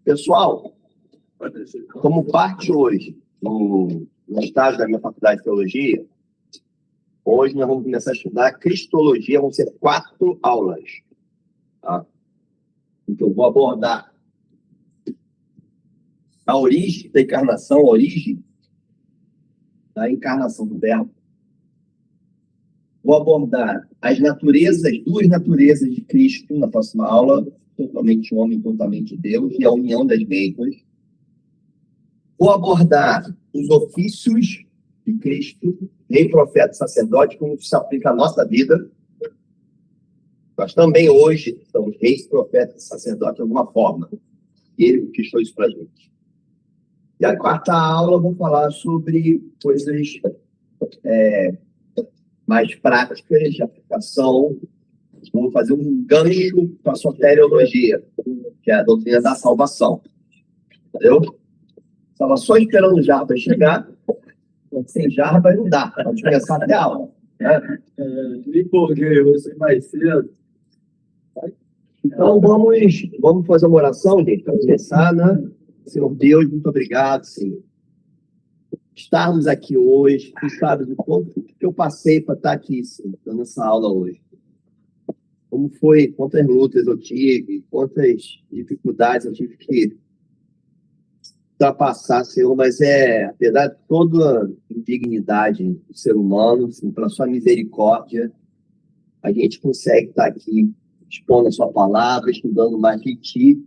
Pessoal, como parte hoje no estágio da minha faculdade de teologia, hoje nós vamos começar a estudar Cristologia, vão ser 4 aulas. Tá? Então, eu vou abordar a origem da encarnação, a origem da encarnação do Verbo. Vou abordar as duas naturezas de Cristo na próxima aula, totalmente homem, totalmente Deus, e a união das mesmas. Vou abordar os ofícios de Cristo, rei, profeta e sacerdote, como isso se aplica à nossa vida. Nós também hoje somos reis, profetas e sacerdotes de alguma forma. E ele conquistou isso para a gente. E a 4ª aula eu vou falar sobre coisas mais práticas de aplicação. Vou fazer um gancho com a soteriologia, que é a doutrina da salvação. Entendeu? Estava só esperando o Jarbas chegar. Sem Jarbas não dá. Vamos começar até a aula. Né? Me empolguei, você mais cedo. Então, vamos fazer uma oração, gente, para começar, né? Senhor Deus, muito obrigado, Senhor. Estarmos aqui hoje, tu sabes o quanto que eu passei para estar aqui, Senhor, dando essa aula hoje. Como foi, quantas lutas eu tive, quantas dificuldades eu tive que ultrapassar, Senhor, mas apesar de toda a indignidade do ser humano, Senhor, pela sua misericórdia, a gente consegue estar aqui expondo a sua palavra, estudando mais de ti,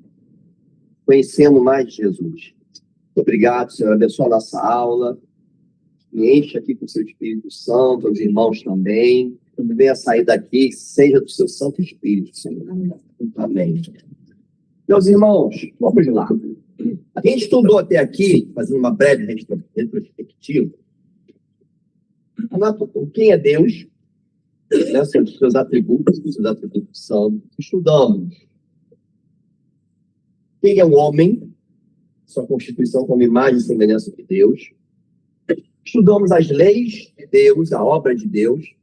conhecendo mais de Jesus. Muito obrigado, Senhor, abençoa a nossa aula, me enche aqui com o seu Espírito Santo, os irmãos também, quando venha sair daqui, seja do seu Santo Espírito, Senhor. Amém. Meus irmãos, vamos lá. A gente estudou até aqui, fazendo uma breve retrospectiva, quem é Deus, né, seus atributos são. Estudamos quem é o homem, sua constituição como imagem e semelhança de Deus. Estudamos as leis de Deus, a obra de Deus.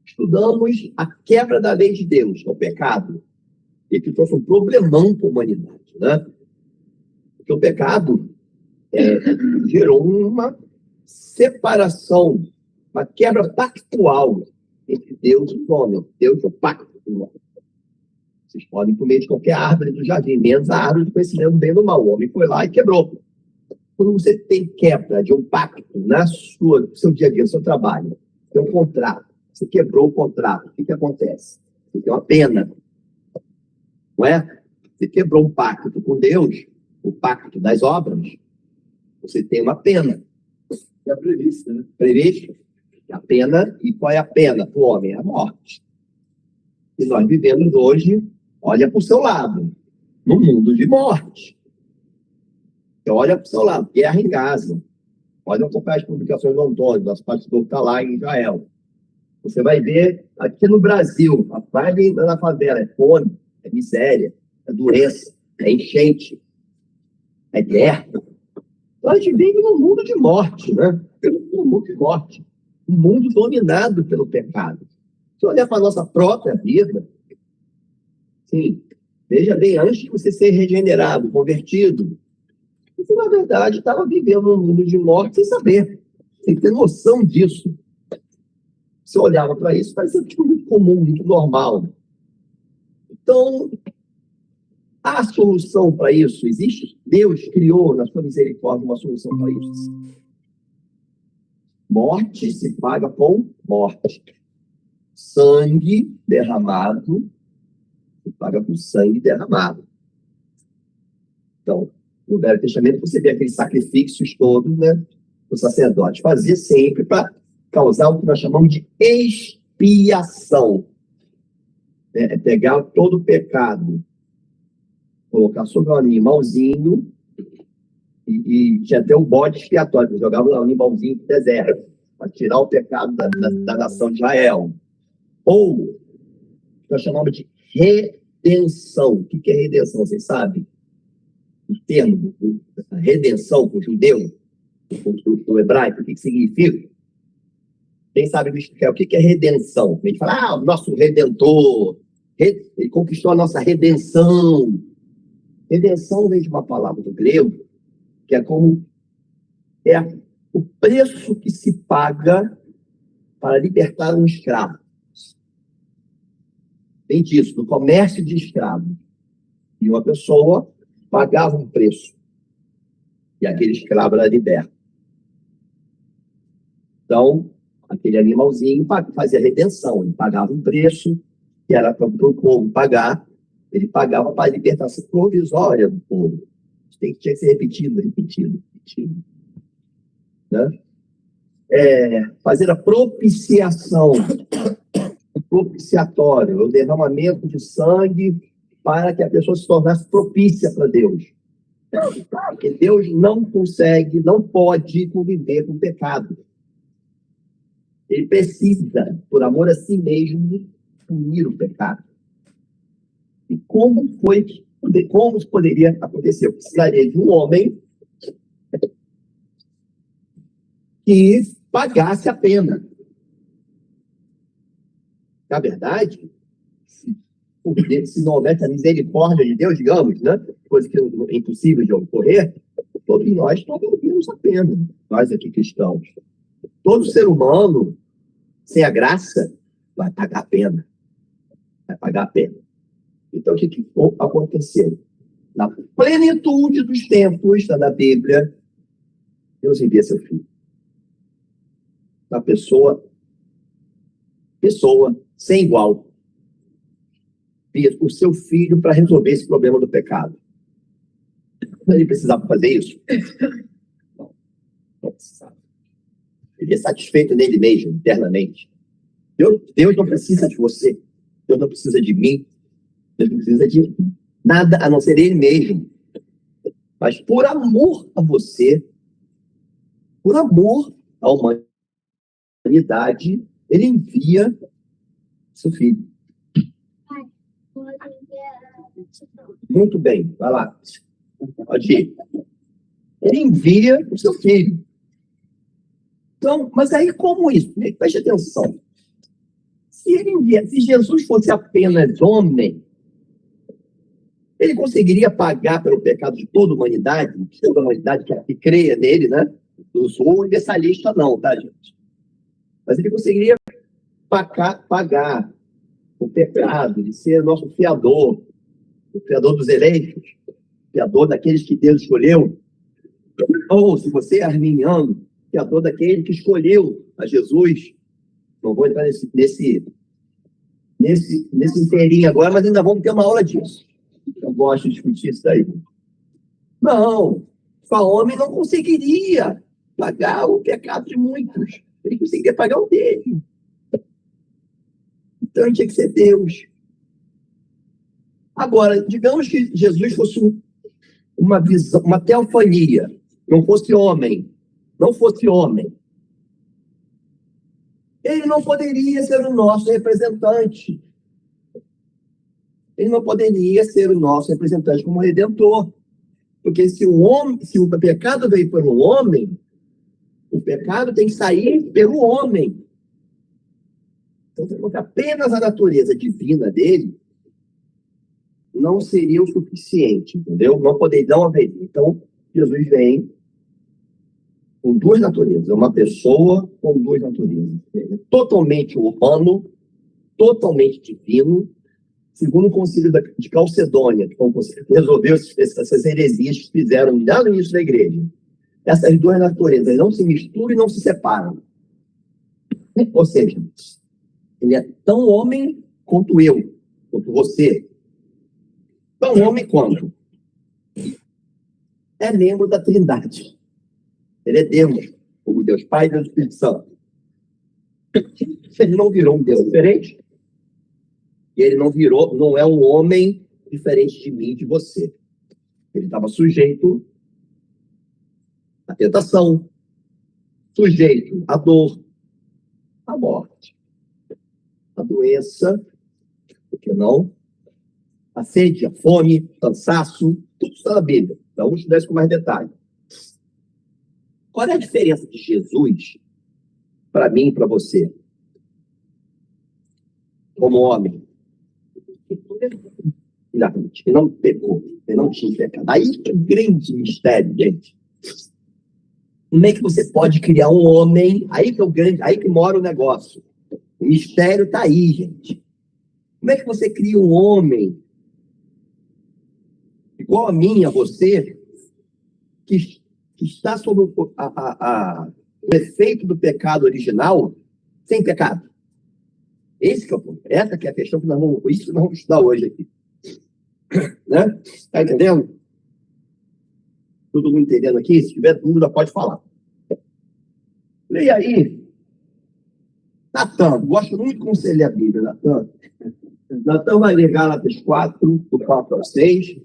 Estudamos a quebra da lei de Deus, o pecado, e que trouxe um problemão para a humanidade, né? Porque o pecado gerou uma separação, uma quebra pactual entre Deus e o homem. Deus é o pacto com o homem. Vocês podem comer de qualquer árvore do jardim, menos a árvore do conhecimento do bem e do mal. O homem foi lá e quebrou. Quando você tem quebra de um pacto no seu dia a dia, no seu trabalho, tem um contrato, você quebrou o contrato, o que acontece? Você tem uma pena. Não é? Você quebrou um pacto com Deus, o pacto das obras, você tem uma pena. É previsto, né? Previsto. A pena, e qual é a pena para o homem? É a morte. E nós vivemos hoje, olha para o seu lado, no mundo de morte. Então, olha para o seu lado, guerra em Gaza. Olha acompanhar as publicações do Antônio, nosso pastor que está lá em Israel. Você vai ver aqui no Brasil, vai na favela, é fome, é miséria, é doença, é enchente, é guerra. Então, a gente vive num mundo de morte, né? Um mundo de morte. Um mundo dominado pelo pecado. Se olhar para a nossa própria vida, sim, veja bem, antes de você ser regenerado, convertido, você, na verdade, estava vivendo um mundo de morte sem saber, sem ter noção disso. Você olhava para isso, parecia tipo muito comum, muito normal. Então, a solução para isso existe? Deus criou, na sua misericórdia, uma solução para isso. Morte se paga com morte. Sangue derramado se paga com sangue derramado. Então, no Velho Testamento, você vê aqueles sacrifícios todos, né? O sacerdote fazia sempre para causar o que nós chamamos de expiação. É pegar todo o pecado, colocar sobre um animalzinho e tinha até o bode expiatório, jogava lá um animalzinho no deserto para tirar o pecado da nação de Israel. Ou nós chamamos de redenção. O que é redenção? Vocês sabem? O termo redenção para o judeu, do hebraico, o que significa? Quem sabe o que é redenção? A gente fala, o nosso redentor, ele conquistou a nossa redenção. Redenção vem de uma palavra do grego, que é como é o preço que se paga para libertar um escravo. Vem disso, do comércio de escravos. E uma pessoa pagava um preço. E aquele escravo era liberto. Então, aquele animalzinho fazia redenção. Ele pagava um preço, que era para o povo pagar. Ele pagava para a libertação provisória do povo. Isso tinha que ser repetido. Né? Fazer a propiciação, o propiciatório, o derramamento de sangue para que a pessoa se tornasse propícia para Deus. Porque Deus não consegue, não pode conviver com o pecado. Ele precisa, por amor a si mesmo, punir o pecado. E como isso poderia acontecer? Eu precisaria de um homem que pagasse a pena. Na verdade, se não houvesse a misericórdia de Deus, digamos, né? Coisa que é impossível de ocorrer, todos nós pagaríamos a pena, nós aqui cristãos. Todo ser humano, sem a graça, vai pagar a pena. Vai pagar a pena. Então, o que aconteceu? Na plenitude dos tempos, está na Bíblia, Deus envia seu filho. Uma pessoa sem igual. O seu filho para resolver esse problema do pecado. Ele precisava fazer isso? Não precisava. Ele é satisfeito nele mesmo, internamente. Deus não precisa de você. Deus não precisa de mim. Deus não precisa de nada a não ser Ele mesmo. Mas por amor a você, por amor à humanidade, Ele envia seu filho. Muito bem, vai lá. Pode ir. Ele envia o seu filho. Então, mas aí como isso? Preste atenção. Se Jesus fosse apenas homem, ele conseguiria pagar pelo pecado de toda a humanidade que creia nele, né? Não sou universalista não, tá, gente? Mas ele conseguiria pagar o pecado de ser nosso fiador, o fiador dos eleitos, o fiador daqueles que Deus escolheu. Ou, se você é arminiano, fiador daquele que escolheu a Jesus. Não vou entrar nesse inteirinho agora, mas ainda vamos ter uma aula disso. Eu gosto de discutir isso daí. Não, o homem não conseguiria pagar o pecado de muitos. Ele conseguiria pagar o dele. Então, tinha que ser Deus. Agora, digamos que Jesus fosse uma visão, uma teofania, não fosse homem. Ele não poderia ser o nosso representante. Ele não poderia ser o nosso representante como redentor. Porque se o pecado veio pelo homem, o pecado tem que sair pelo homem. Então, apenas a natureza divina dele não seria o suficiente, entendeu? Não haveria. Então, Jesus vem com duas naturezas. É uma pessoa com duas naturezas. Totalmente humano, totalmente divino. Segundo o concílio de Calcedônia, que resolveu essas heresias que fizeram lá no início da igreja. Essas duas naturezas não se misturam e não se separam. Ou seja, ele é tão homem quanto eu, quanto você. Tão homem quanto é membro da Trindade. Ele é Deus, como Deus Pai e Deus Espírito Santo. Ele não virou um Deus diferente. E ele não é um homem diferente de mim e de você. Ele estava sujeito à tentação, sujeito à dor, à morte, à doença, por que não? A sede, a fome, o cansaço, tudo está na Bíblia. Então, vamos estudar isso com mais detalhe. Qual é a diferença de Jesus para mim e para você? Como homem. exatamente, ele não pecou, ele não tinha pecado. Aí que é o grande mistério, gente. Como é que você pode criar um homem? Aí que é o grande, aí que mora o negócio. O mistério está aí, gente. Como é que você cria um homem igual a mim, a você, que está sob o efeito do pecado original, sem pecado? Esse que é o ponto. Essa que é a questão que nós vamos estudar hoje aqui. Né? Tá entendendo? Todo mundo entendendo aqui? Se tiver dúvida, pode falar. Leia aí. Natan, gosto muito de como você lê a Bíblia, Natan. Natan vai ler Gálatas 4, do 4 ao 6.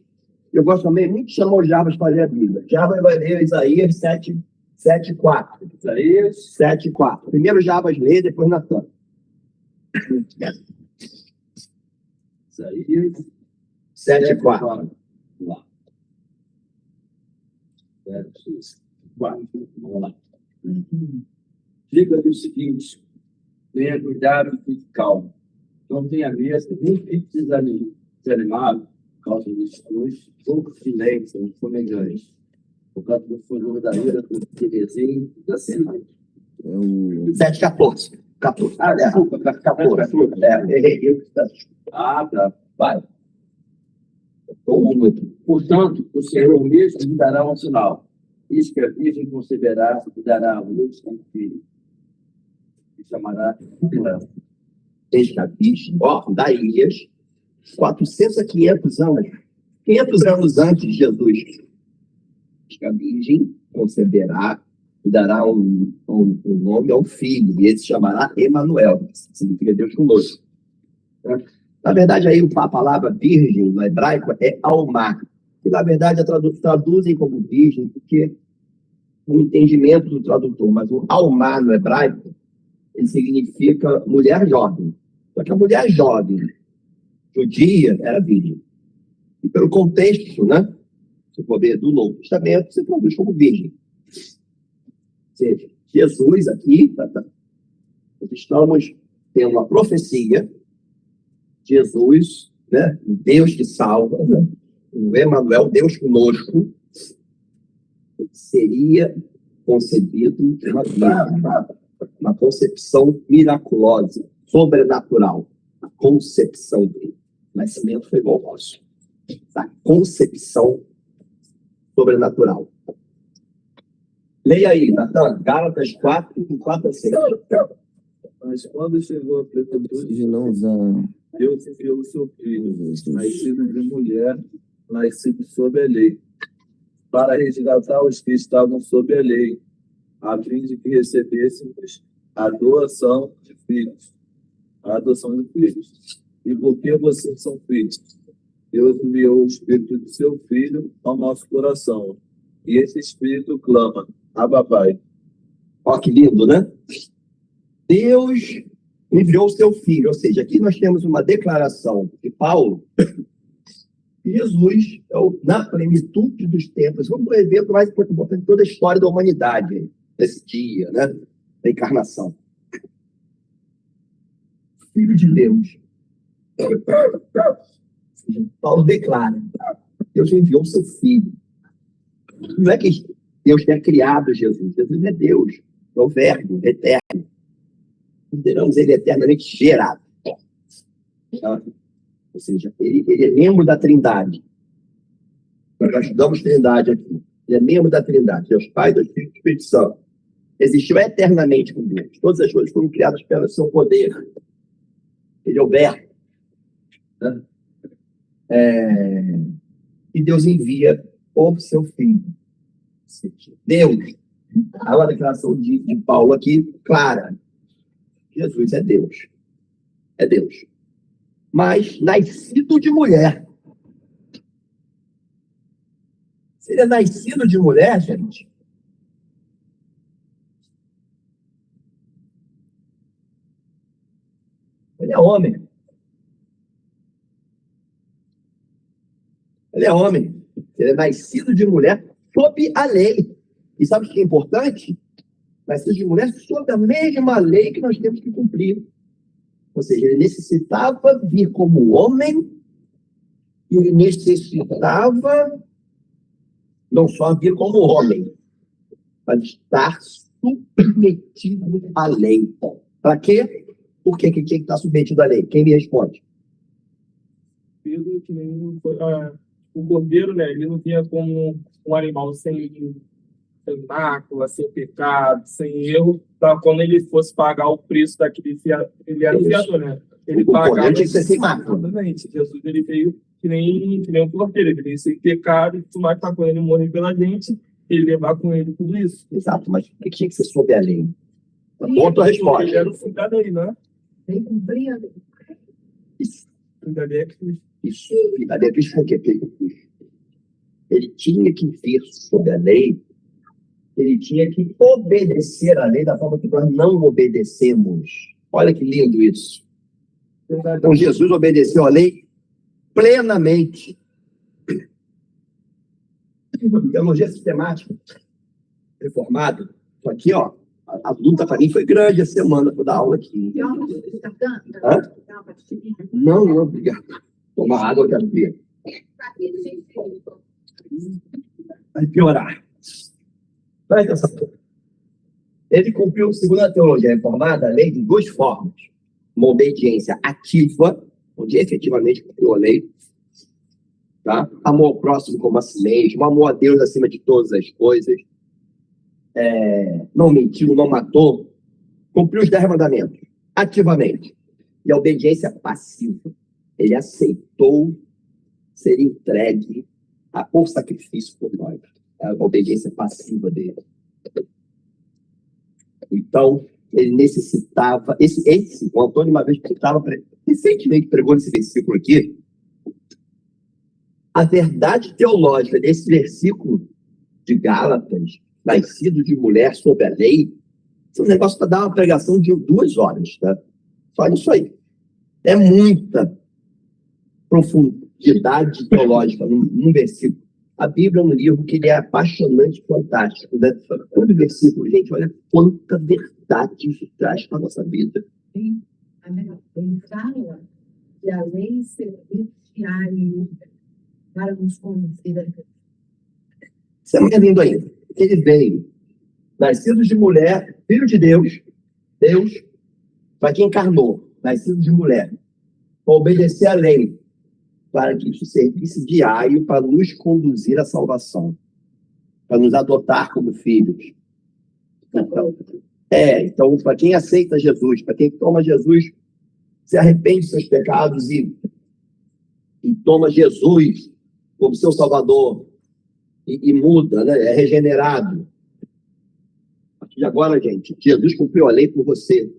Eu gosto também muito de chamar o Jarbas para ler a Bíblia. Jarbas vai ler Isaías 7, 4. Isaías 7, 4. Primeiro Jarbas lê, depois Natan. Isaías 7, 4. Lá. 4. Vamos lá. Diga-lhe o seguinte: tenha cuidado e fique calmo. Não tenha medo, nem fique desanimado por causa dos poucos silêncios fumegantes, por causa do furor da ira, do desenho da cena. 7, 14. 14. Ah, desculpa, 14. Errei. Tá. Vai. Portanto, o Senhor mesmo lhe dará um sinal. Diz que a virgem conceberá e dará a luz a um filho. E chamará Ela. Daías, 400 a 500 anos. 500 anos antes de Jesus. Diz que a virgem conceberá e dará um nome ao filho. E ele se chamará Emanuel, que significa Deus conosco. Na verdade, aí a palavra virgem no hebraico é alma, que na verdade traduzem como virgem, porque o entendimento do tradutor, mas o alma no hebraico, ele significa mulher jovem. Só que a mulher jovem, judia, era virgem. E pelo contexto, né? Se for ver do Novo Testamento, se traduz como virgem. Ou seja, Jesus aqui, nós estamos tendo uma profecia. Jesus, né? Deus que salva, né? O Emanuel, Deus conosco, seria concebido uma concepção miraculosa, sobrenatural. A concepção dele. O nascimento foi igual ao nosso. A concepção sobrenatural. Leia aí, Natan, Gálatas 4, 4 a 6. Mas quando chegou a plenitude de Deus enviou o seu filho, nascido de mulher, nascido sob a lei, para resgatar os que estavam sob a lei, a fim de que recebêssemos a adoção de filhos. A adoção de filhos. E porque vocês são filhos, Deus enviou o Espírito de seu Filho ao nosso coração. E esse Espírito clama: Abba, Pai. Ó, que lindo, né? Deus enviou o seu Filho. Ou seja, aqui nós temos uma declaração de Paulo. Jesus, na plenitude dos tempos, foi um evento mais importante de toda a história da humanidade, desse dia, né? Da encarnação. Filho de Deus. Paulo declara: Deus enviou o seu Filho. Não é que Deus tenha criado Jesus. Jesus é Deus, é o Verbo eterno. Consideramos ele eternamente gerado. Ou seja, ele é membro da Trindade. Nós estudamos Trindade aqui. Ele é membro da Trindade. Deus Pai, Deus Filho e Espírito Santo. Existiu eternamente com Deus. Todas as coisas foram criadas pelo seu poder. Ele é o Verbo. Né? E Deus envia o seu Filho. Deus. Há uma declaração de Paulo aqui clara. Jesus é Deus. É Deus. Mas nascido de mulher. Se ele é nascido de mulher, gente, ele é homem. Ele é homem. Ele é nascido de mulher sob a lei. E sabe o que é importante? Nascido de mulher sob a mesma lei que nós temos que cumprir. Ou seja, ele necessitava vir como homem ele necessitava não só vir como homem, mas estar submetido à lei. Para quê? Por que ele tinha que estar submetido à lei? Quem me responde? Pedro, que nem o cordeiro, né? Ele não vinha como um animal sem mácula, sem pecado, sem erro, para quando ele fosse pagar o preço daquele fiador, ele era fiador, né? Ele pagava. Cordeiro tinha que ser sem mácula. Exatamente. Jesus, ele veio que nem um cordeiro, ele veio sem pecado e tudo mais, para quando ele morrer pela gente, ele levar com ele tudo isso. Exato, mas por que tinha que ser sob a lei? Outra resposta. Ele era o filho da lei, né? Vem cumprir a lei. Isso. O filho da lei é Cristo. Isso. Filho Cristo foi o que? Ele tinha que vir sob a lei, ele tinha que obedecer à lei da forma que nós não obedecemos. Olha que lindo isso. Então, Jesus obedeceu à lei plenamente. Teologia sistemática, reformado. Isso aqui, ó, a luta para mim foi grande a semana, vou dar aula aqui. Hã? Não, obrigado. Tomar água, eu quero ver. Vai piorar. Presta atenção. Ele cumpriu, segundo a teologia reformada, a lei de duas formas. Uma obediência ativa, onde efetivamente cumpriu a lei. Tá? Amor ao próximo como a si mesmo, amor a Deus acima de todas as coisas. Não mentiu, não matou. Cumpriu os 10 mandamentos, ativamente. E a obediência passiva. Ele aceitou ser entregue por sacrifício por nós. A obediência passiva dele. Então, ele necessitava... O Antônio uma vez recentemente pregou esse versículo aqui. A verdade teológica desse versículo de Gálatas, nascido de mulher sob a lei, é um negócio para dar uma pregação de 2 horas, tá? Só isso aí. É muita profundidade teológica num versículo. A Bíblia é um livro que ele é apaixonante, fantástico, né? Todo versículo, gente, olha quanta verdade isso traz para a nossa vida. Ele fala que a lei serviu diário para nos convencer a Deus. Isso é muito lindo ainda. Ele veio, nascido de mulher, filho de Deus, para que encarnou, nascido de mulher, para obedecer à lei, para que isso servisse diário para nos conduzir à salvação, para nos adotar como filhos. Então, para quem aceita Jesus, para quem toma Jesus, se arrepende dos seus pecados e toma Jesus como seu Salvador e muda, né? É regenerado. A partir de agora, gente, Jesus cumpriu a lei por você.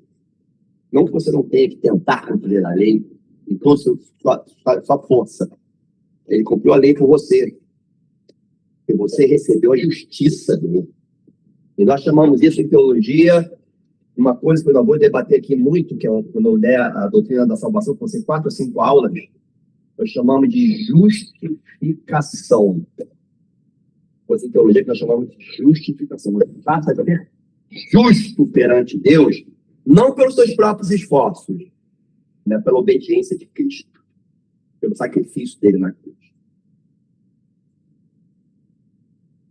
Não que você não tenha que tentar cumprir a lei em toda sua força. Ele cumpriu a lei por você. E você recebeu a justiça dele. E nós chamamos isso em teologia, uma coisa que eu não vou debater aqui muito, que é quando eu der a doutrina da salvação, que vão ser 4 ou 5 aulas, nós chamamos de justificação. Coisa em teologia que nós chamamos de justificação. Você passa a ser justo perante Deus, não pelos seus próprios esforços, né, pela obediência de Cristo, pelo sacrifício dele na cruz.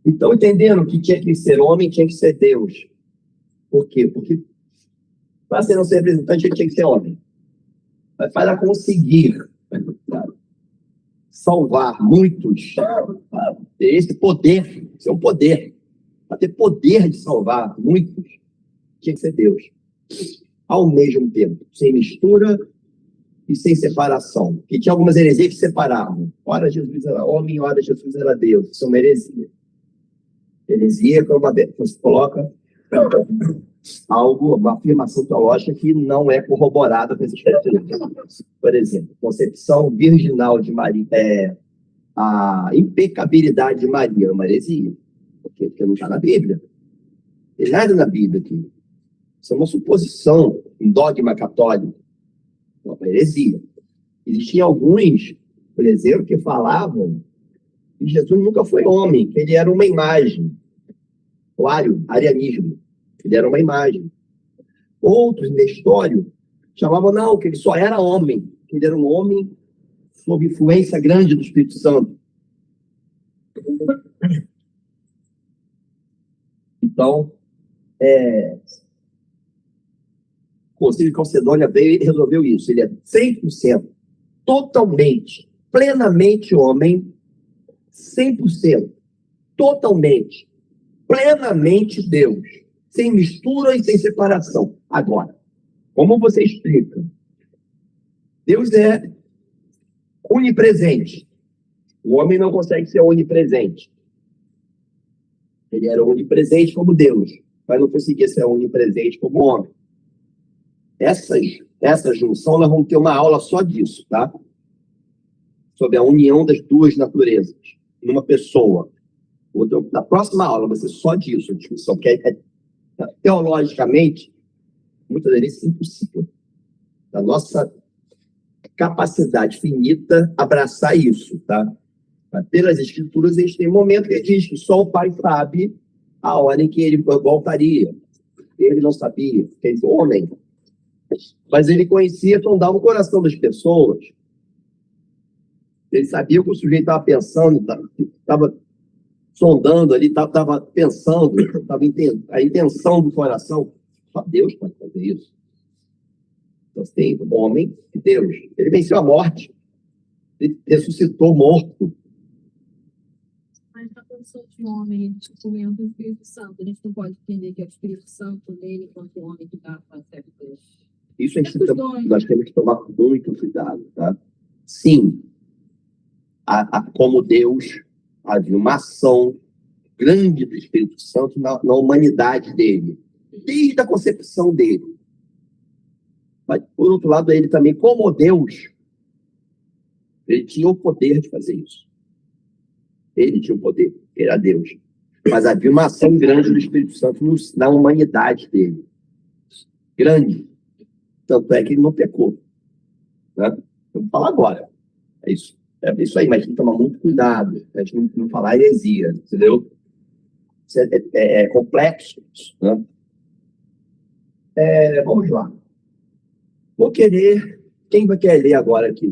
Então, entendendo que tinha que ser homem, tinha que ser Deus. Por quê? Porque para ser nosso representante, ele tinha que ser homem. Mas para conseguir salvar muitos, ter esse poder, isso é um poder. Para ter poder de salvar muitos, tinha que ser Deus. Ao mesmo tempo, sem mistura e sem separação. Porque tinha algumas heresias que separavam. Ora Jesus era homem, ora Jesus era Deus. Isso é uma heresia. Heresia, quando você coloca uma afirmação teológica que não é corroborada por esses textos. Por exemplo, concepção virginal de Maria, a impecabilidade de Maria é uma heresia. Porque não está na Bíblia. Tem nada na Bíblia aqui. Isso é uma suposição, um dogma católico. É uma heresia. Existiam alguns, por exemplo, que falavam que Jesus nunca foi homem, que ele era uma imagem. O arianismo. Ele era uma imagem. Outros, Nestório, chamavam, não, que ele só era homem, que ele era um homem sob influência grande do Espírito Santo. Então, o Concílio de Calcedônia veio e resolveu isso. Ele é 100%, totalmente, plenamente homem, 100%, totalmente, plenamente Deus, sem mistura e sem separação. Agora, como você explica? Deus é onipresente. O homem não consegue ser onipresente. Ele era onipresente como Deus, mas não conseguia ser onipresente como homem. Essa junção, nós vamos ter uma aula só disso, tá? Sobre a união das duas naturezas numa pessoa. Na próxima aula vai ser só disso, a discussão, porque teologicamente, muitas vezes é impossível. A nossa capacidade finita abraçar isso, tá? Pelas escrituras, a gente tem um momento que diz que só o Pai sabe a hora em que ele voltaria. Ele não sabia, porque ele é homem. Mas ele conhecia, sondava o coração das pessoas. Ele sabia o que o sujeito estava pensando, estava sondando ali, estava pensando, a intenção do coração. Só Deus pode fazer isso. Então, tem um homem e Deus. Ele venceu a morte. Ele ressuscitou morto. Mas na condição de homem, comendo o Espírito Santo, a gente não pode entender que é o Espírito Santo dele, enquanto homem, que dá para certas... Isso nós temos que tomar muito cuidado, tá? Sim, como Deus, havia uma ação grande do Espírito Santo na humanidade dele, desde a concepção dele. Mas, por outro lado, ele também, como Deus, ele tinha o poder de fazer isso. Ele tinha o poder, ele era Deus. Mas havia uma ação grande do Espírito Santo na humanidade dele. Grande. Tanto é que ele não pecou. Né? Eu vou falar agora. É isso aí, mas tem que tomar muito cuidado. A gente não falar heresia, entendeu? Isso é complexo. Né? Vamos lá. Vou querer... Quem vai querer ler agora aqui,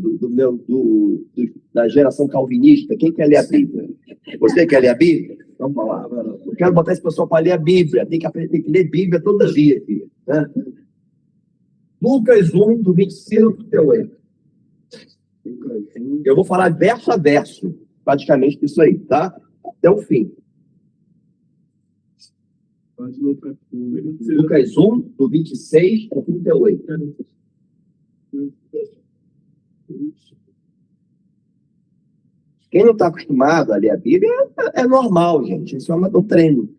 da geração calvinista? Quem quer ler a Bíblia? Você quer ler a Bíblia? Vamos falar. Eu quero botar esse pessoal para ler a Bíblia. Tem que aprender, tem que ler Bíblia todo dia, filho. Né? Lucas 1, do 25 ao 38. Eu vou falar verso a verso, praticamente isso aí, tá? Até o fim. Lucas 1, do 26 ao 38. Quem não está acostumado a ler a Bíblia é normal, gente. Isso é um treino.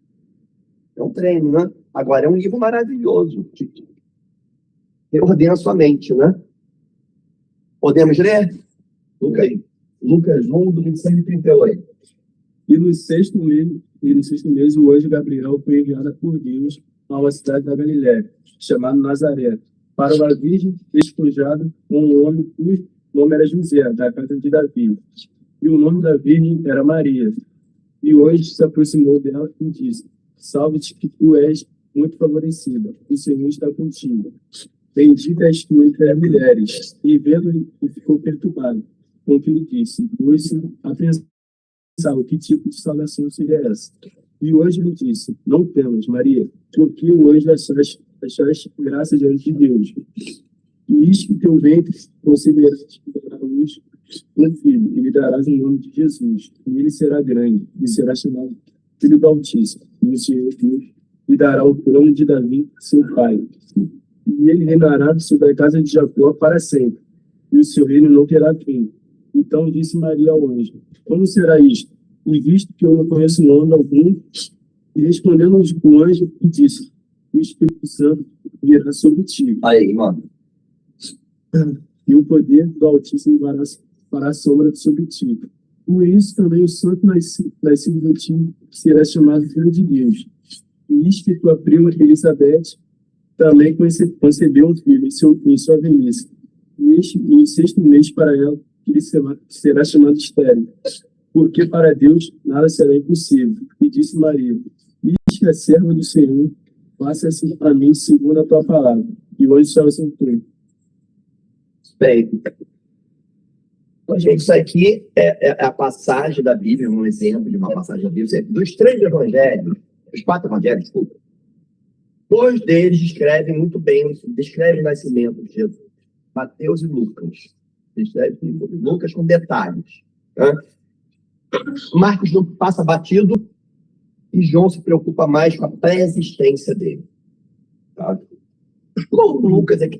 É um treino, né? Agora, é um livro maravilhoso. Que reordena a sua mente, né? Podemos ler? Lucas 1, do 26 ao 38. E no sexto mês, o anjo Gabriel foi enviado por Deus a uma cidade da Galiléia, chamada Nazaré, para uma virgem despojada com um homem cujo nome era José, da casa de Davi. E o nome da virgem era Maria. E o anjo se aproximou dela e disse: Salve-te, que tu és muito favorecida, o Senhor está contigo. Bendita és tu entre as mulheres. E vendo, ficou perturbado com o que lhe disse, pôs-se a pensar o que tipo de saudação seria essa. E o anjo lhe disse: Não temas, Maria, porque o anjo achaste graça diante de Deus. E isto que teu ventre conceberá um filho, e lhe darás o nome de Jesus. E ele será grande, e será chamado Filho do Altíssimo. E o Senhor Deus lhe dará o trono de Davi, seu pai. E ele reinará sobre a casa de Jacó para sempre, e o seu reino não terá fim. Então disse Maria ao anjo: Como será isto? E visto que eu não conheço nome algum, e respondendo o anjo, disse: O Espírito Santo virá sobre ti. Aí, mano. E o poder do Altíssimo fará sombra sobre ti. Por isso também o santo nascido de ti será chamado Filho de Deus. E isto que tua prima Elizabeth também concebeu um filho em sua velhice. E em sexto mês para ela, ele será chamado estéril. Porque para Deus nada será impossível. E disse Maria: Eis que a serva do Senhor, faça-se a mim segundo a tua palavra. E o anjo se ausentou. Bem, Então, gente, isso aqui é a passagem da Bíblia, um exemplo de uma passagem da Bíblia. Dos 3 evangelhos, os 4 evangelhos, desculpa, 2 deles descrevem muito bem, descrevem o nascimento de Jesus. Mateus e Lucas. Descrevem Lucas com detalhes. Né? Marcos não passa batido e João se preocupa mais com a pré-existência dele. Tá? Como Lucas é que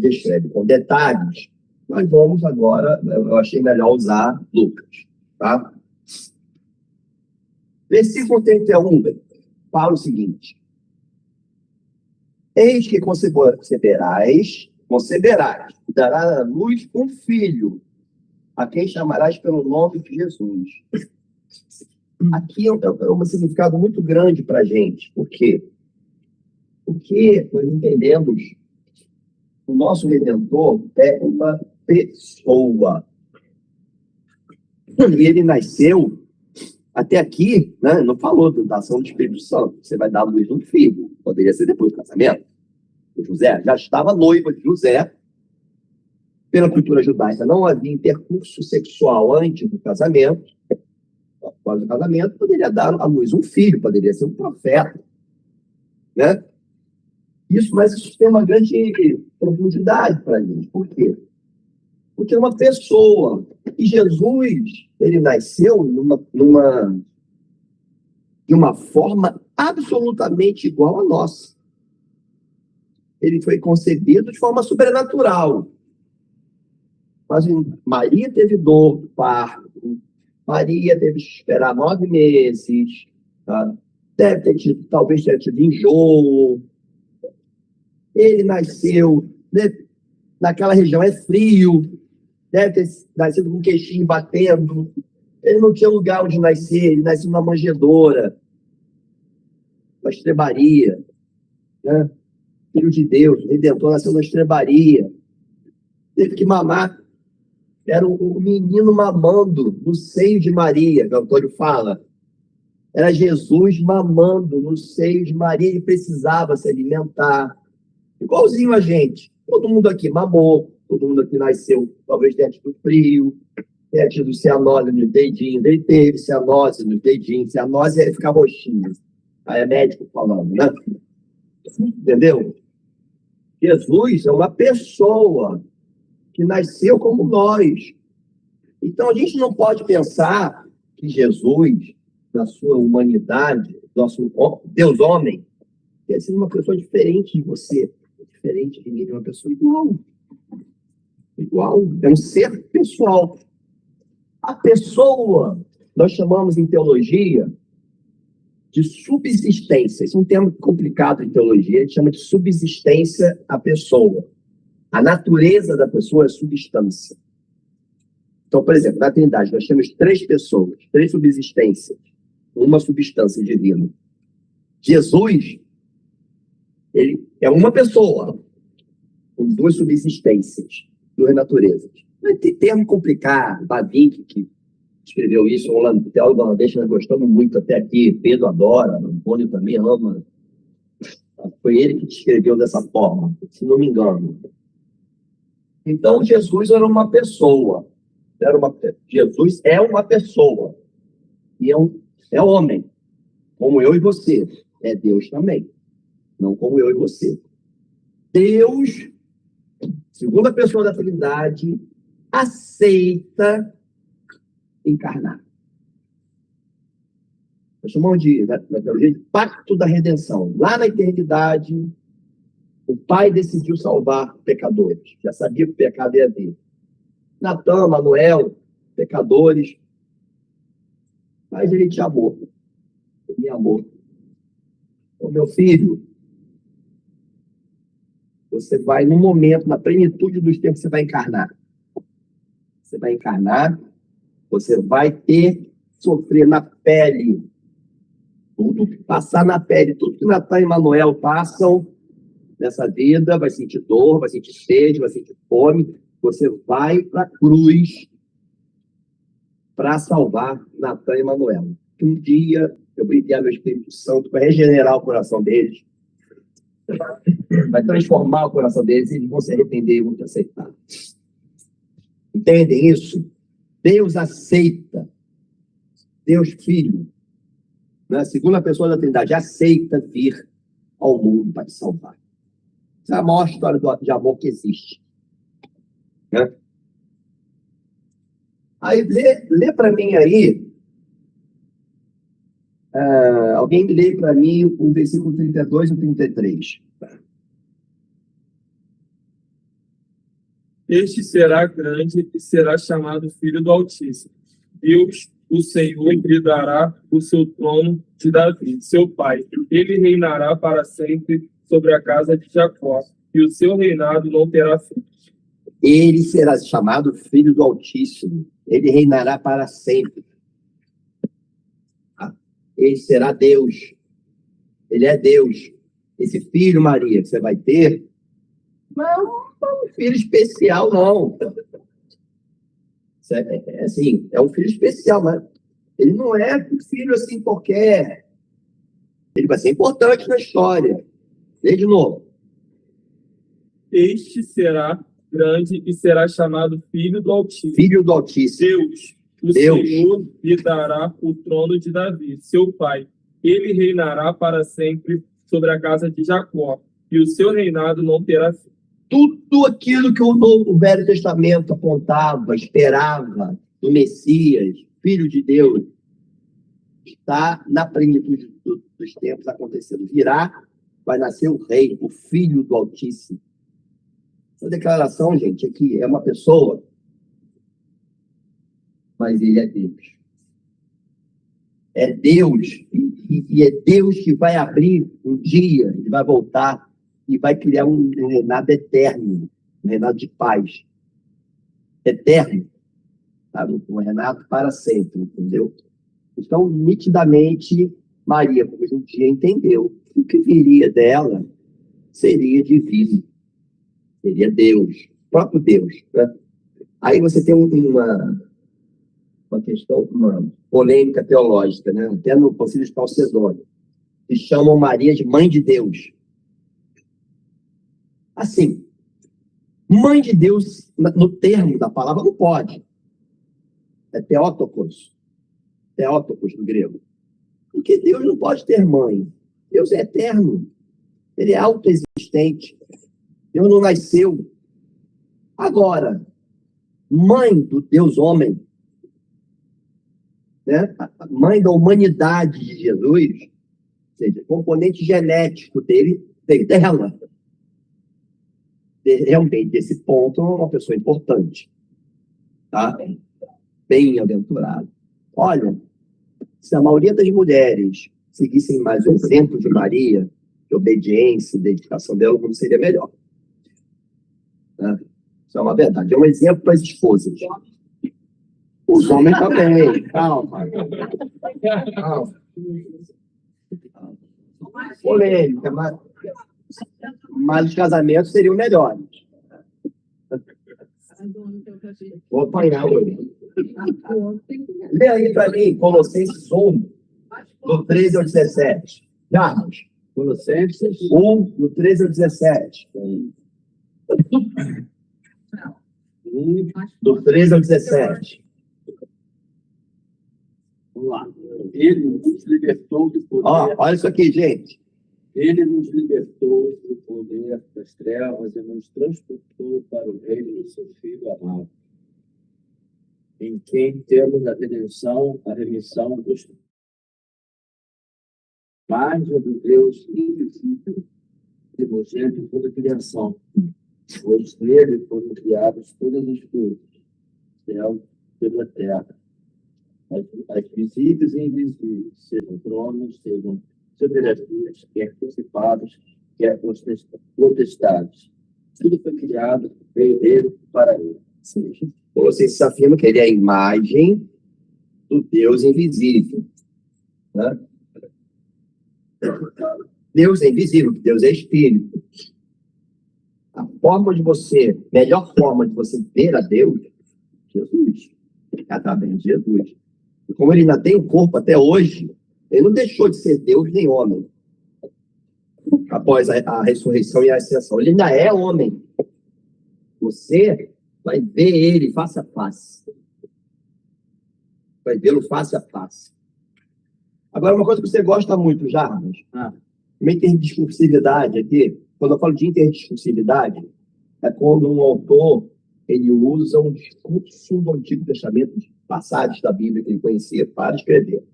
descreve com detalhes, nós vamos agora, eu achei melhor usar Lucas. Tá? Versículo 31 fala o seguinte: eis que conceberás, dará à luz um filho, a quem chamarás pelo nome de Jesus. Aqui é um significado muito grande para a gente. Por quê? Porque nós entendemos o nosso Redentor é uma pessoa. E ele nasceu, até aqui, né, não falou da ação do Espírito Santo. Você vai dar à luz um filho. Poderia ser depois do casamento. O José já estava noiva de José. Pela cultura judaica, não havia intercurso sexual antes do casamento. Após o casamento, poderia dar à luz um filho, poderia ser um profeta. Né? Mas isso tem uma grande profundidade para a gente. Por quê? Porque é uma pessoa. E Jesus, ele nasceu de uma forma absolutamente igual à nossa. Ele foi concebido de forma sobrenatural. Mas Maria teve dor do parto, Maria teve que esperar 9 meses, tá? Talvez tenha tido enjoo. Ele nasceu, né? Naquela região é frio, deve ter nascido com o queixinho batendo. Ele não tinha lugar onde nascer, ele nasceu numa manjedoura, uma estrebaria, né? Filho de Deus, Redentor, nasceu na estrebaria. Teve que mamar. Era o menino mamando no seio de Maria, que o Antônio fala. Era Jesus mamando no seio de Maria. Ele precisava se alimentar. Igualzinho a gente. Todo mundo aqui mamou. Todo mundo aqui nasceu. Talvez tenha tido frio. Tenha tido cianose nos dedinhos. Ele teve cianose nos dedinhos. Cianose é ficar roxinho. Aí é médico falando, né? Entendeu? Jesus é uma pessoa que nasceu como nós. Então, a gente não pode pensar que Jesus, na sua humanidade, nosso Deus homem, quer ser uma pessoa diferente de você, diferente de mim, é uma pessoa igual. Igual, é um ser pessoal. A pessoa, nós chamamos em teologia de subsistência. Isso é um termo complicado em teologia, a gente chama de subsistência à pessoa. A natureza da pessoa é substância. Então, por exemplo, na Trindade, nós temos 3 pessoas, 3 subsistências, uma substância divina. Jesus, ele é uma pessoa, com 2 subsistências, 2 naturezas. Tem termo complicado, Bavinck, que escreveu isso, um teólogo holandês, nós gostamos muito até aqui, Pedro adora, Antônio também ama. Foi ele que escreveu dessa forma, se não me engano. Então, Jesus era uma pessoa. Jesus é uma pessoa. E é homem. Como eu e você. É Deus também. Não como eu e você. Deus, segunda pessoa da Trindade, aceita encarnar. Nós chamamos na teologia de pacto da redenção. Lá na eternidade, o Pai decidiu salvar pecadores. Já sabia que o pecado ia vir. Natan, Manuel, pecadores. Mas ele te amou. Ele me amou. Ô, meu filho, você vai, no momento, na plenitude dos tempos, você vai encarnar. Você vai encarnar, você vai sofrer na pele. Tudo que passar na pele, tudo que Natan e Manuel passam nessa vida, vai sentir dor, vai sentir sede, vai sentir fome. Você vai para a cruz para salvar Natan e Manuel. Um dia eu vou enviar meu Espírito Santo para regenerar o coração deles, vai transformar o coração deles e eles vão se arrepender e vão te aceitar. Entendem isso? Deus aceita, Deus Filho, né? A segunda pessoa da Trindade, aceita vir ao mundo para te salvar. Essa é a maior história de amor que existe. Né? Aí, lê para mim aí, alguém lê para mim o versículo 32 e 33. Este será grande e será chamado Filho do Altíssimo. Deus, o Senhor, lhe dará o seu trono de Davi, seu pai. Ele reinará para sempre sobre a casa de Jacó, e o seu reinado não terá fim. Ele será chamado Filho do Altíssimo. Ele reinará para sempre. Ele será Deus. Ele é Deus. Esse filho, Maria, que você vai ter, não é um filho especial, não. Assim, é um filho especial, mas ele não é um filho assim qualquer. Ele vai ser importante na história. Lê de novo. Este será grande e será chamado Filho do Altíssimo. Filho do Altíssimo. Deus, o Senhor, lhe dará o trono de Davi, seu pai. Ele reinará para sempre sobre a casa de Jacó, e o seu reinado não terá fim. Tudo aquilo que o Velho Testamento apontava, esperava do Messias, Filho de Deus, está na plenitude dos tempos acontecendo. Virá, vai nascer o Rei, o Filho do Altíssimo. Essa declaração, gente, aqui é uma pessoa, mas ele é Deus. É Deus, e é Deus que vai abrir um dia, ele vai voltar e vai criar um reinado eterno, um reinado de paz. Eterno. Sabe? Um reinado para sempre, entendeu? Então, nitidamente, Maria, como um dia entendeu, o que viria dela seria divino. Seria Deus, próprio Deus. Né? Aí você tem uma questão, uma polêmica teológica, né? Até no Concílio de Calcedônio, que chamam Maria de Mãe de Deus. Assim, Mãe de Deus, no termo da palavra, não pode. É Theotokos. Theotokos, no grego. Porque Deus não pode ter mãe. Deus é eterno. Ele é autoexistente. Deus não nasceu. Agora, mãe do Deus homem, né? A mãe da humanidade de Jesus, ou seja, o componente genético dele veio dela. Realmente, esse ponto é uma pessoa importante. Tá? Bem-aventurado. Olha, se a maioria das mulheres seguissem mais o exemplo de Maria, de obediência, dedicação dela, o mundo seria melhor. Né? Isso é uma verdade. É um exemplo para as esposas. Os homens também. Calma. Calma. Polêmica, mas os casamentos seriam melhores. Vou apanhar hoje. Lê aí para mim, Colossenses 1, do 13 ao 17. Carlos, Colossenses 1, do 13 ao 17. Do 13 ao 17. Vamos lá. Ele nos libertou do poder. Olha isso aqui, gente. Ele nos libertou do poder das trevas e nos transportou para o reino do seu Filho amado, em quem temos a remissão dos imagem do Deus invisível, primogênito de toda a criação, pois nele foram criadas todas as coisas, céu e da terra, as visíveis e invisíveis, sejam tronos, sejam soberanias, quer principados, quer potestades. Tudo foi criado, veio dele para ele. Vocês afirmam que ele é a imagem do Deus invisível. Né? Deus é invisível, Deus é espírito. A melhor forma de você ver a Deus, Jesus, é através de Jesus. E como ele ainda tem um corpo até hoje, ele não deixou de ser Deus nem homem. Após a ressurreição e a ascensão, ele ainda é homem. Você vai ver ele face a face. vai vê-lo face a face. Agora, uma coisa que você gosta muito, Jarbas, uma interdiscursividade aqui, quando eu falo de interdiscursividade, é quando um autor ele usa um discurso do Antigo Testamento, passagens da Bíblia que ele conhecia, para escrever.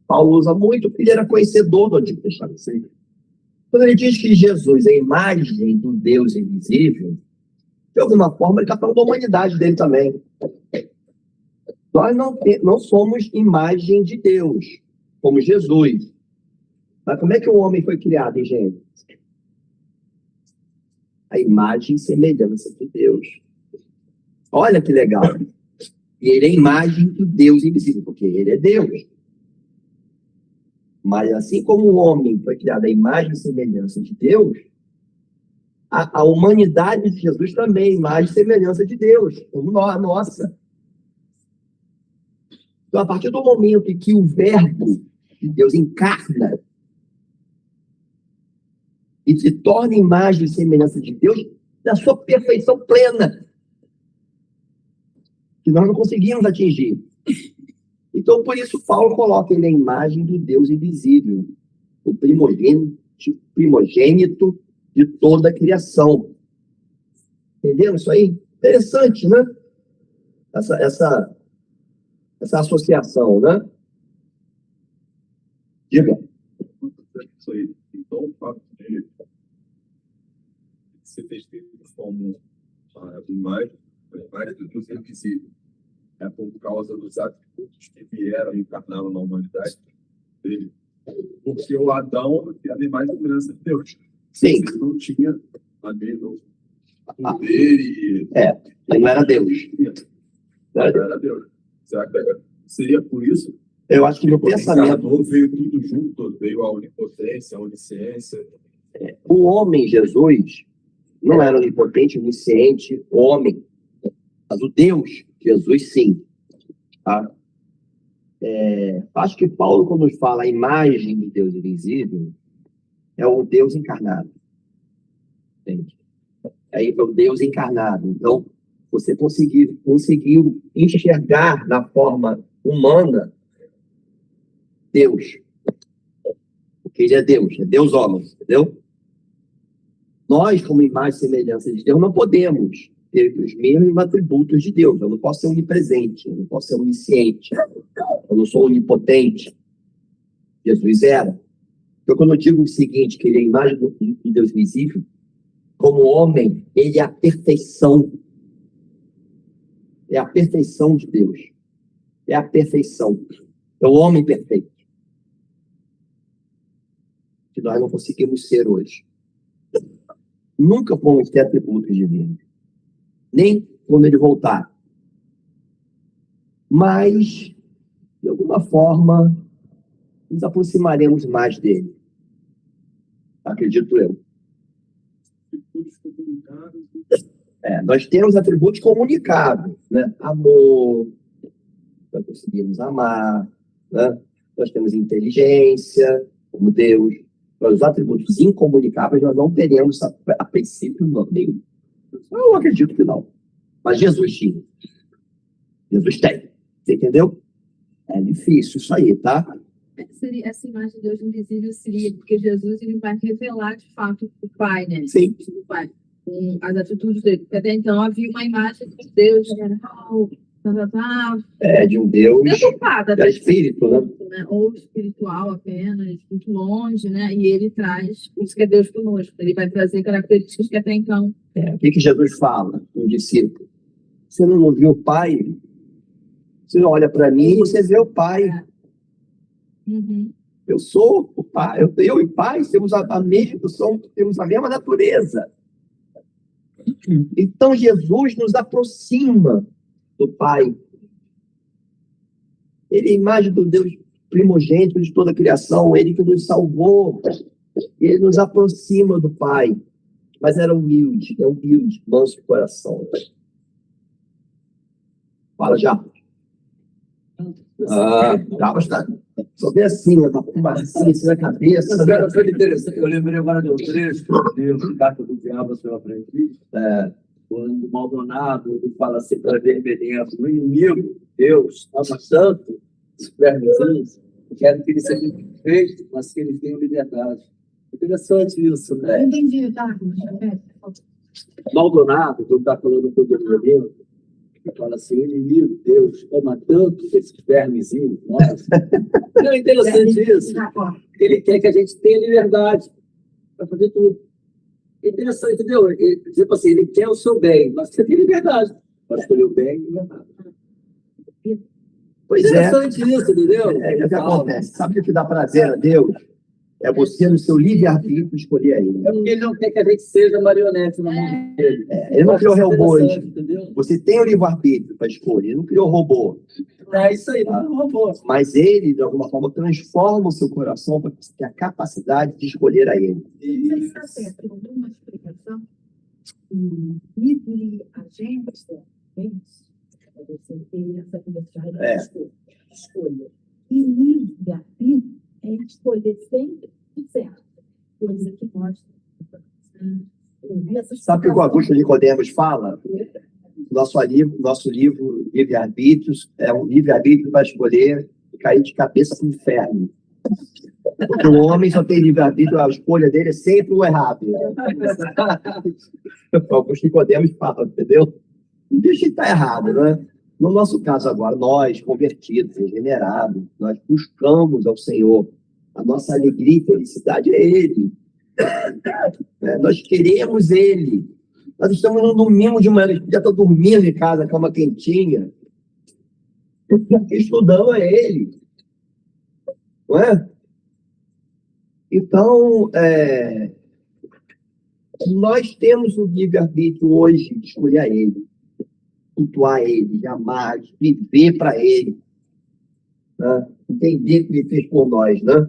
Paulo usa muito porque ele era conhecedor do Antigo Testamento. Quando ele diz que Jesus é a imagem do Deus invisível, de alguma forma ele está falando da humanidade dele também. Nós não somos imagem de Deus, como Jesus. Mas como é que o homem foi criado, hein, gente? A imagem e semelhança de Deus. Olha que legal. E ele é a imagem do Deus invisível, porque ele é Deus. Mas assim como o homem foi criado à imagem e semelhança de Deus, a humanidade de Jesus também é imagem e semelhança de Deus, como nós, nossa. Então, a partir do momento em que o verbo de Deus encarna e se torna imagem e semelhança de Deus, na sua perfeição plena, que nós não conseguimos atingir. Então, por isso, Paulo coloca ele na imagem do Deus invisível, o primogênito de toda a criação. Entenderam isso aí? Interessante, né? Essa associação, né? Diga. Isso aí. Então, o fato de ser descrito como a imagem do Deus invisível é por causa dos atributos que vieram e encarnaram na humanidade dele. Porque o Adão era a imagem e semelhança de Deus. Sim. Ele não tinha a mesma poder e... Ele não era Deus. Não era Deus. Será que seria por isso? Eu acho que no pensamento... Veio tudo junto, veio a onipotência, a onisciência. O homem, Jesus, não era onipotente, onisciente, homem. Mas o Deus, Jesus, sim. Tá? Acho que Paulo, quando nos fala a imagem do Deus invisível, é o Deus encarnado. Entende? É o Deus encarnado. Então, você conseguiu enxergar na forma humana Deus. Porque ele é Deus homem, entendeu? Nós, como imagem e semelhança de Deus, não podemos ter os mesmos atributos de Deus. Eu não posso ser onipresente, eu não posso ser onisciente, eu não sou onipotente. Jesus era. Então, quando eu digo o seguinte, que ele é a imagem do Deus visível, como homem, ele é a perfeição. É a perfeição de Deus. É a perfeição. É o homem perfeito. Que nós não conseguimos ser hoje. Nunca vamos ter atributos divinos. Nem quando ele voltar. Mas, de alguma forma, nos aproximaremos mais dele. Acredito eu. Nós temos atributos comunicáveis, né? Amor, nós conseguimos amar, né? Nós temos inteligência, como Deus. Mas os atributos incomunicáveis nós não teremos a princípio nenhum. Eu acredito que não. Mas Jesus tinha. Jesus tem. Você entendeu? É difícil isso aí, tá? Essa imagem de Deus invisível seria porque Jesus ele vai revelar de fato o Pai, né? Sim. O Pai, com as atitudes dele. Porque até então havia uma imagem de Deus geral, De um Deus deturpada, da espírito, né? Ou espiritual apenas, muito longe, né? E ele traz isso que é Deus conosco. Ele vai trazer características que até então. O que Jesus fala com o discípulo? Você não viu o Pai? Você olha para mim e você vê o Pai. Uhum. Eu sou o Pai. Eu e o Pai temos temos a mesma natureza. Então Jesus nos aproxima do Pai. Ele é a imagem do Deus primogênito de toda a criação, ele que nos salvou. Ele nos aproxima do Pai. Mas era humilde, manso de coração. Fala já. Já bastante. Só vê assim, assim na cabeça. Foi interessante. Eu lembrei agora do trecho, Deus, carta do diabo ao seu aprendiz. Quando o Maldonado ele fala assim para Vermelhinha, o inimigo, Deus, Alma Santo, vermezinhos, quero que eles sejam perfeitos, mas que eles tenham liberdade. Interessante isso, né? Não entendi, tá? Maldonado, quando está falando com o doutor, ele fala assim, o inimigo, Deus, ama tanto esses vermezinhos. Nossa. Não é interessante isso. Ele quer que a gente tenha liberdade para fazer tudo. É interessante, entendeu? Tipo assim, ele quer o seu bem, mas você tem liberdade para escolher o bem e liberdade. Pois é. Interessante isso, entendeu? É o que acontece. Sabe o que dá prazer a Deus? É você, no seu livre-arbítrio, escolher a Ele. É porque ele não quer que a gente seja marionete na mão dele. Ele não criou robô hoje. Entendeu? Você tem o livre-arbítrio para escolher. Ele não criou robô. É isso aí, não é um robô. Mas Ele, de alguma forma, transforma o seu coração para ter a capacidade de escolher a Ele. Você está certo, alguma explicação? Livre-agência, é isso? É você ter essa capacidade de escolha. E livre-arbítrio é escolher sempre o certo. Coisa que nós Sabe o que o Augusto Nicodemos fala? Nosso livro Livre-Arbítrios é um livre-arbítrio para escolher e cair de cabeça para o inferno. Porque o homem só tem livre-arbítrio, a escolha dele é sempre o errado. O Augusto Nicodemos fala, entendeu? Não deixa de estar errado, né? No nosso caso agora, nós, convertidos, regenerados, nós buscamos ao Senhor. A nossa alegria e felicidade é Ele. Nós queremos Ele. Nós estamos no domingo de manhã, a gente já está dormindo em casa, cama quentinha. Estudando a Ele. Não é? Então, nós temos o livre-arbítrio hoje de escolher a Ele, cultuar Ele, de amar, de viver para Ele, né? Entender o que Ele fez por nós, né?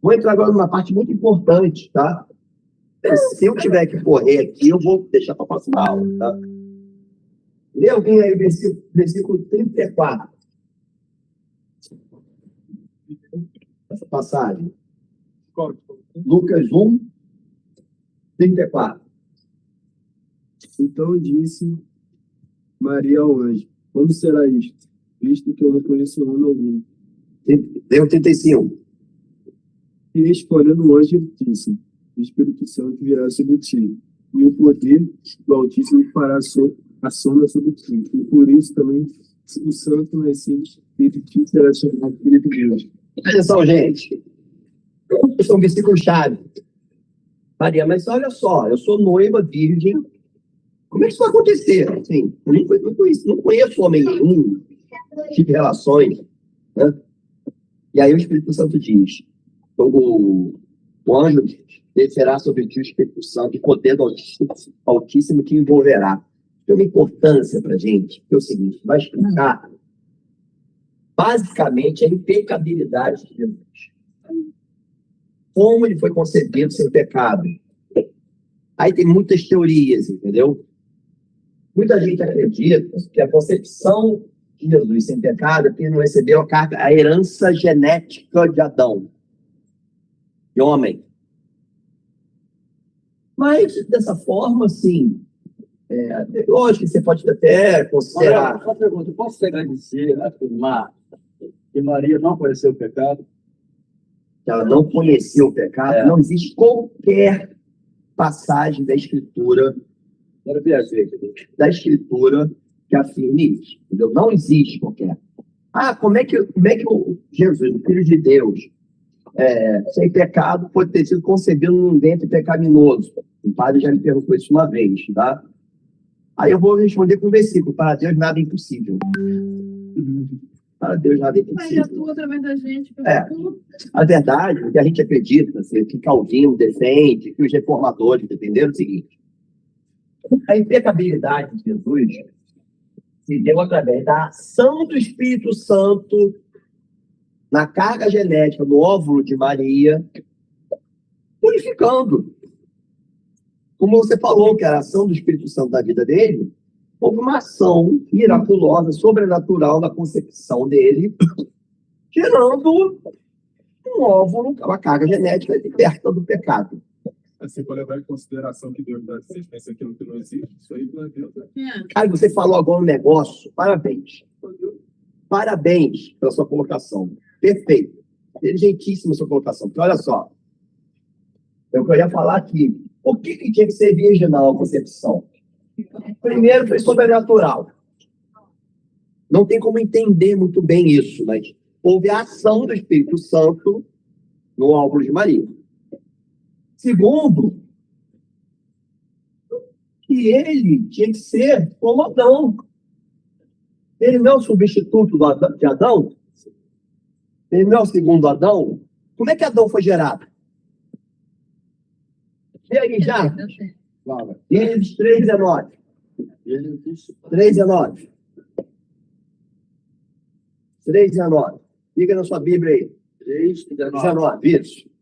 Vou entrar agora numa parte muito importante, tá? Se eu tiver que correr aqui, eu vou deixar para a próxima aula, tá? Lê alguém aí, versículo 34. Essa passagem. Lucas 1, 34. Então disse Maria ao anjo: como será isto, visto que eu não conheço homem algum? Deu 35. E respondendo o anjo, disse: o Espírito Santo virá sobre ti, e o poder do Altíssimo fará a sombra sobre ti. E por isso também o Santo nascido de ti será chamado Filho de Deus. Atenção, gente. Esse é um versículo chave. Maria, mas olha só, eu sou noiva, virgem. Como é que isso vai acontecer? Assim, não conheço homem nenhum, tive relações, né? E aí o Espírito Santo diz, o anjo descerá sobre ti o Espírito Santo e poder do Altíssimo te envolverá. Tem uma importância para a gente, que é o seguinte, vai explicar basicamente a impecabilidade de Jesus. Como ele foi concebido sem pecado. Aí tem muitas teorias, entendeu? Muita gente acredita que a concepção de Jesus sem pecado é que ele não recebeu a herança genética de Adão, de homem. Mas, dessa forma, sim, lógico que você pode até considerar... Olha, uma pergunta, posso chegar a dizer, afirmar que Maria não conheceu o pecado? Que ela não conhecia o pecado? Não existe qualquer passagem da Escritura que afirme isso, entendeu? Não existe qualquer. Como é que o Jesus, o Filho de Deus, sem pecado, pode ter sido concebido num ventre pecaminoso? O padre já me perguntou isso uma vez, tá? Aí eu vou responder com um versículo: para Deus nada é impossível. Para Deus nada é impossível. Mas atua através da gente. A verdade, o que a gente acredita, assim, que Calvino defende, que os reformadores defenderam, é o seguinte: a impecabilidade de Jesus se deu através da ação do Espírito Santo na carga genética do óvulo de Maria, purificando. Como você falou, que era a ação do Espírito Santo da vida dele, houve uma ação miraculosa, sobrenatural na concepção dele, gerando um óvulo, uma carga genética liberta do pecado. Assim, para levar em consideração que Deus dá existência aquilo que não existe, isso aí para Deus. Cara, você falou agora um negócio, parabéns. parabéns pela sua colocação. Perfeito. Inteligentíssima a sua colocação. Porque olha só, é o que eu ia falar aqui. O que tinha que ser virginal a concepção? Primeiro, foi sobrenatural. Não tem como entender muito bem isso, mas houve a ação do Espírito Santo no óvulo de Maria. Segundo, que ele tinha que ser como Adão. Ele não é o substituto de Adão? Ele não é o segundo Adão? Como é que Adão foi gerado? E aí, já? Gênesis 3:19. 3:19. 3:19. Fica na sua Bíblia aí. 3:19. Isso.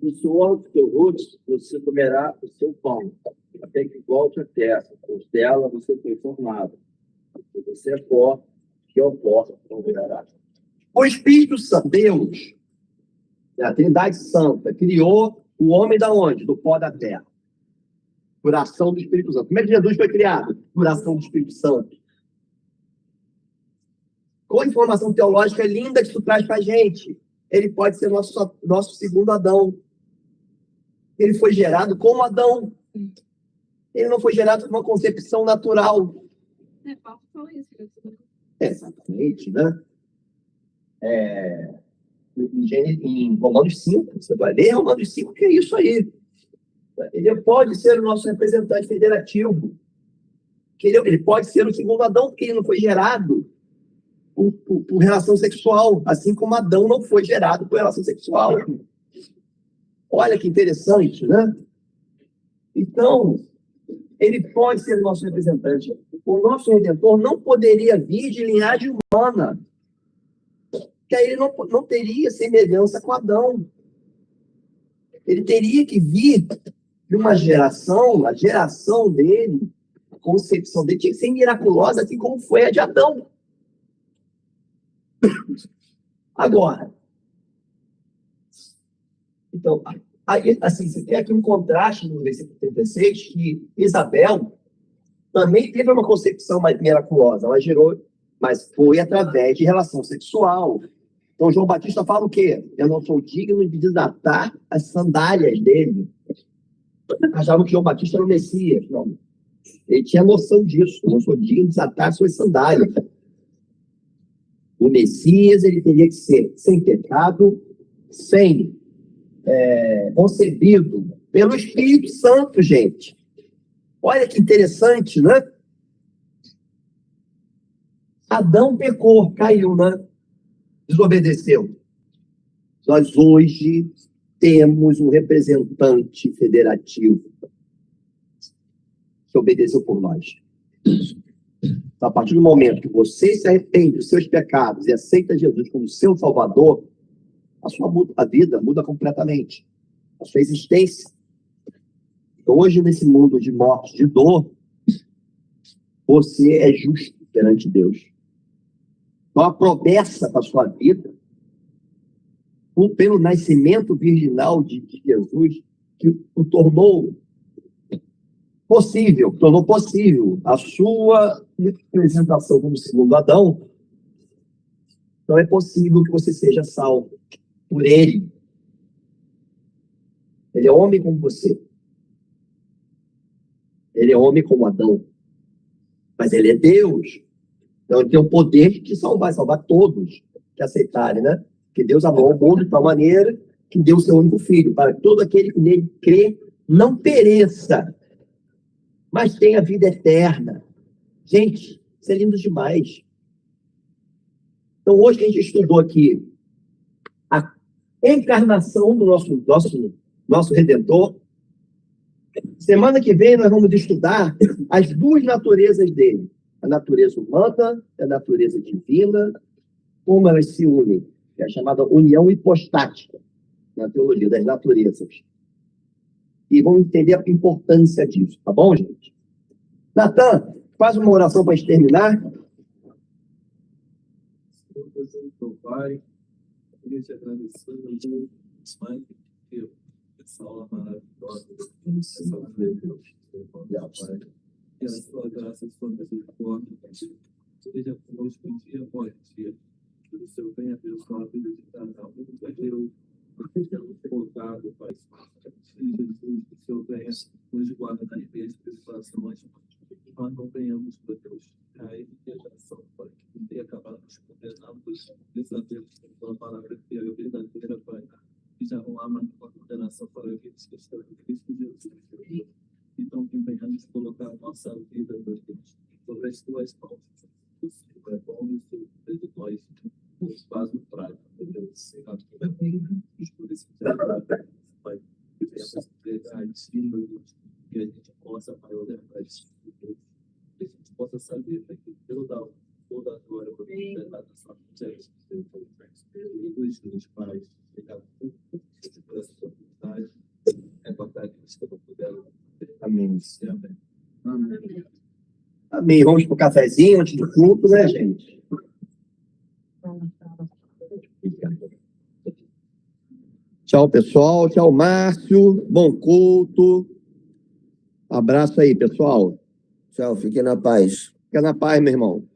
Do suor do teu rosto você comerá o seu pão, até que volte à terra, pois dela você foi formado. Se você é pó, que ao pó voltará. O Espírito Santo, Deus, a Trindade Santa, criou o homem da onde? Do pó da terra. Por ação do Espírito Santo. Como é que Jesus foi criado? Por ação do Espírito Santo. Com a informação teológica linda que isso traz para a gente, ele pode ser nosso segundo Adão. Ele foi gerado como Adão. Ele não foi gerado por uma concepção natural. Paulo fala isso. Exatamente, né? Em Romanos 5, você vai ler Romanos 5, que é isso aí. Ele pode ser o nosso representante federativo. Ele pode ser o segundo Adão, porque ele não foi gerado por relação sexual, assim como Adão não foi gerado por relação sexual. Olha que interessante, né? Então, ele pode ser o nosso representante. O nosso Redentor não poderia vir de linhagem humana, porque aí ele não teria semelhança com Adão. Ele teria que vir de uma geração, a geração dele, a concepção dele tinha que ser miraculosa, assim como foi a de Adão. Agora, então, aí, assim, você tem aqui um contraste no versículo 36, que Isabel também teve uma concepção mais miraculosa, mas foi através de relação sexual. Então, João Batista fala o quê? Eu não sou digno de desatar as sandálias dele. Achavam que João Batista era o Messias. Não. Ele tinha noção disso. Eu não sou digno de desatar suas sandálias. O Messias, ele teria que ser sem pecado, concebido pelo Espírito Santo, gente. Olha que interessante, né? Adão pecou, caiu, né? Desobedeceu. Nós hoje temos um representante federativo que obedeceu por nós. Então, a partir do momento que você se arrepende dos seus pecados e aceita Jesus como seu Salvador, a vida muda completamente. A sua existência. Hoje, nesse mundo de morte, de dor, você é justo perante Deus. Então, a promessa para a sua vida, pelo nascimento virginal de Jesus, que o tornou possível a sua representação como segundo Adão. Então, é possível que você seja salvo por ele. Ele é homem como você. Ele é homem como Adão. Mas ele é Deus. Então, ele tem o poder de salvar todos que aceitarem, né? Que Deus amou o mundo de tal maneira que deu o seu único filho, para que todo aquele que nele crê não pereça, mas tenha vida eterna. Gente, isso é lindo demais. Então, hoje a gente estudou aqui a encarnação do nosso Redentor. Semana que vem nós vamos estudar as duas naturezas dele. A natureza humana e a natureza divina, como elas se unem. Que é a chamada união hipostática na teologia das naturezas. E vamos entender a importância disso, tá bom, gente? Natan, faz uma oração para a gente terminar. Senhor, Pai, queria te agradecer mais que essa aula maravilhosa, essa aula de Deus, Pai. Que a sua graça e sua misericórdia seja conosco em dia após dia. Que o Senhor venha abençoar a vida de cada um, vai ter o voltado, Pai. Jesus, que o Senhor venha nos guardar em meio às tribulações. Nós não venhamos, meu Deus, cair em tentação, Pai, que não tenha acabado nos condenando, e sabemos que a tua palavra é fiel e verdadeira, Pai. Que já não há mais uma condenação para aqueles que estão em Cristo Jesus. Então, que venhamos colocar a nossa vida, meu Deus, sobre as tuas mãos. O Senhor é bom e o Senhor é de nós. Nos faz no prático, meu Deus, Pai, que venhamos entregar em ti, meu Deus, que a gente possa, Pai, olhar para isso, que a gente possa saber, Pai, que toda a glória por verdade da sua presença, e os teus pais, obrigado por essa oportunidade, é guardar aqueles que não puderam. Amém. Amém. Amém. Vamos pro cafezinho antes do culto, né, gente? Tchau, pessoal. Tchau, Márcio. Bom culto. Abraço aí, pessoal. Tchau, fiquem na paz. Fica na paz, meu irmão.